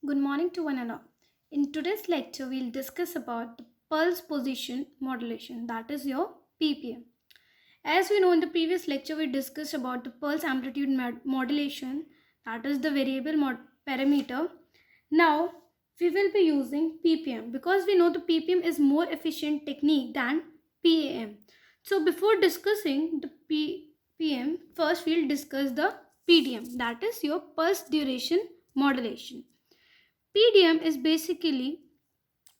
Good morning to one and all. In today's lecture, we'll discuss about the pulse position modulation, that is your PPM. As we know, in the previous lecture, we discussed about the pulse amplitude modulation, that is the variable parameter. Now, we will be using PPM because we know the PPM is more efficient technique than PAM. So, before discussing the PPM, first we'll discuss the PDM, that is your pulse duration modulation. PDM is basically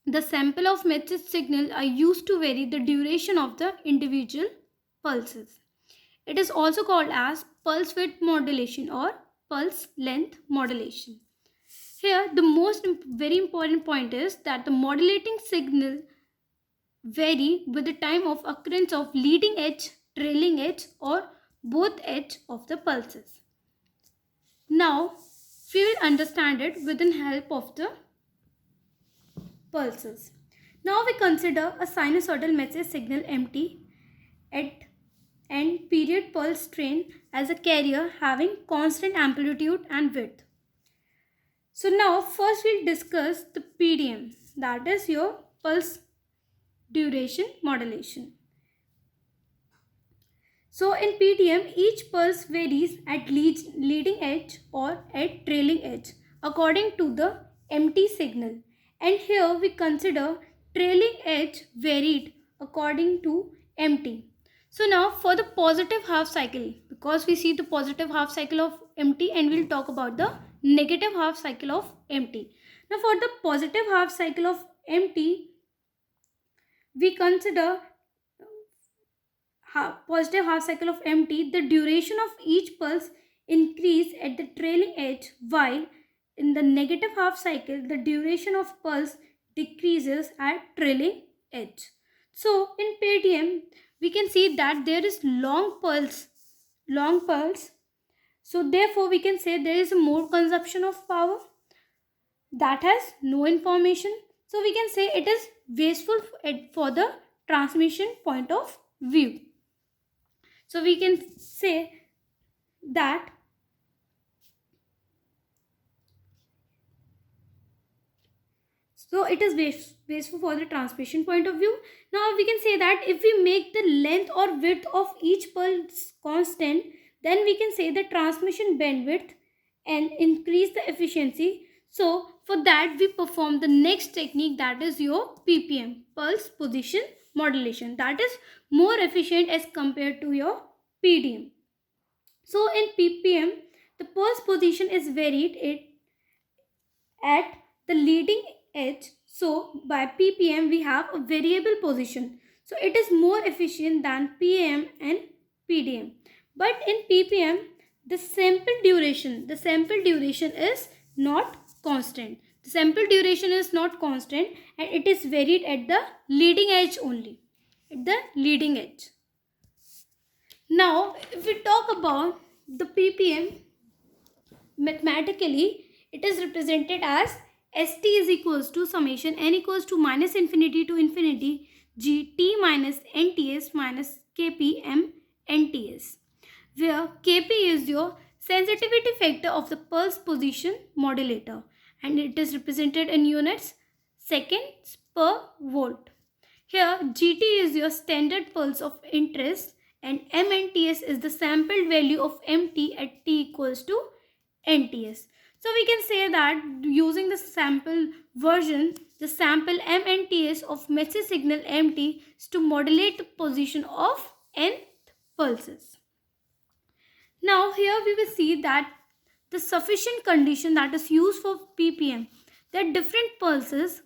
the sample of message signal are used to vary the duration of the individual pulses. It is also called as pulse width modulation or pulse length modulation. Here, the very important point is that the modulating signal vary with the time of occurrence of leading edge, trailing edge, or both edge of the pulses. Now, we will understand it with the help of the pulses. Now we consider a sinusoidal message signal MT at end period pulse train as a carrier having constant amplitude and width. So now first we'll discuss the PDM, that is your pulse duration modulation. So in PDM, each pulse varies at leading edge or at trailing edge according to the MT signal. And here we consider trailing edge varied according to MT. So now for the positive half cycle, because we see the positive half cycle of MT and we'll talk about the negative half cycle of MT. Now for the positive half cycle of MT, we consider positive half cycle of MT, the duration of each pulse increase at the trailing edge, while in the negative half cycle, the duration of pulse decreases at trailing edge. So in PDM, we can see that there is long pulse. So therefore, we can say there is more consumption of power that has no information. So we can say it is wasteful for the transmission point of view. So we can say that it is wasteful for the transmission point of view. Now we can say that if we make the length or width of each pulse constant, then we can say the transmission bandwidth and increase the efficiency. So for that we perform the next technique, that is your PPM, pulse position modulation, that is more efficient as compared to your PDM. So in PPM, the pulse position is varied at the leading edge. So by PPM, we have a variable position. So it is more efficient than PAM and PDM. But in PPM, the sample duration is not constant. The sample duration is not constant and it is varied at the leading edge only. At the leading edge. Now, if we talk about the PPM, mathematically, it is represented as St is equals to summation n equals to minus infinity to infinity gt minus nts minus kpm nts, where kp is your sensitivity factor of the pulse position modulator and it is represented in units seconds per volt. Here gt is your standard pulse of interest and mnts is the sampled value of mt at t equals to nts. So we can say that using the sample version, the sample mnts of message signal mt is to modulate the position of nth pulses. Now here we will see that the sufficient condition that is used for PPM, that different pulses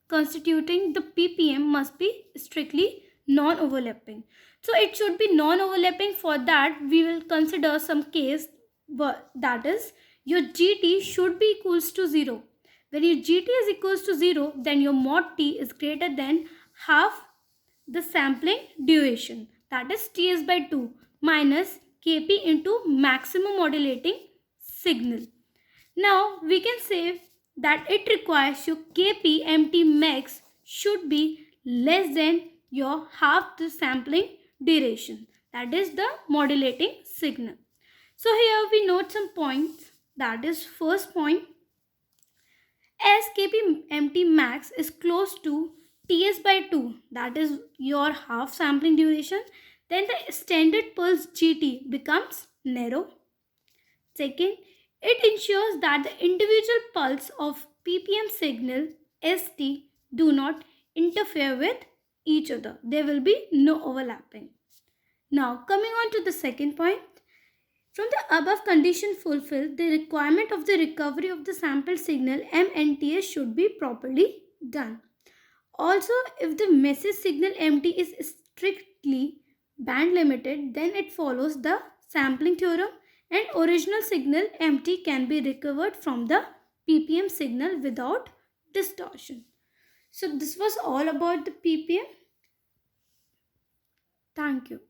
constituting the PPM must be strictly non-overlapping. So it should be non-overlapping. For that we will consider some case, that is your GT should be equals to 0. When your GT is equals to 0, then your mod T is greater than half the sampling duration, that is T is by 2 minus Kp into maximum modulating signal. Now we can say that it requires your Kp MT max should be less than your half the sampling duration, that is the modulating signal. So here we note some points. That is first point, kpmt max is close to ts by 2, that is your half sampling duration, then the standard pulse gt becomes narrow. Second, it ensures that the individual pulse of ppm signal st do not interfere with each other. There will be no overlapping. Now, coming on to the second point, from the above condition fulfilled, the requirement of the recovery of the sample signal MNTS should be properly done. Also, if the message signal MT is strictly band limited, then it follows the sampling theorem and original signal MT can be recovered from the PPM signal without distortion. So this was all about the PPM. Thank you.